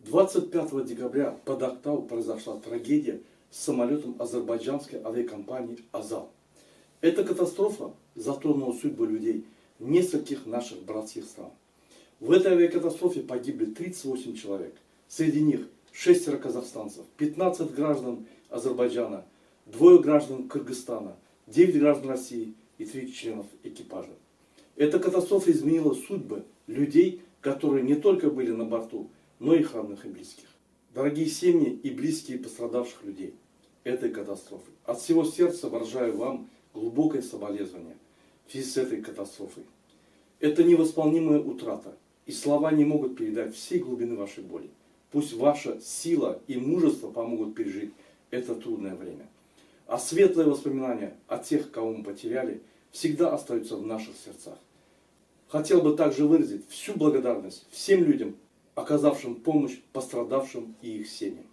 25 декабря под Актау произошла трагедия с самолетом азербайджанской авиакомпании «Азал». Эта катастрофа затронула судьбы людей нескольких наших братских стран. В этой авиакатастрофе погибли 38 человек. Среди них 6 казахстанцев, 15 граждан Азербайджана, 2 граждан Кыргызстана, 9 граждан России и 3 членов экипажа. Эта катастрофа изменила судьбы людей, которые не только были на борту, но и их родных и близких. Дорогие семьи и близкие пострадавших людей этой катастрофы, от всего сердца выражаю вам глубокое соболезнование в связи с этой катастрофой. Это невосполнимая утрата, и слова не могут передать всей глубины вашей боли. Пусть ваша сила и мужество помогут пережить это трудное время. А светлые воспоминания о тех, кого мы потеряли, всегда остаются в наших сердцах. Хотел бы также выразить всю благодарность всем людям, оказавшим помощь пострадавшим и их семьям.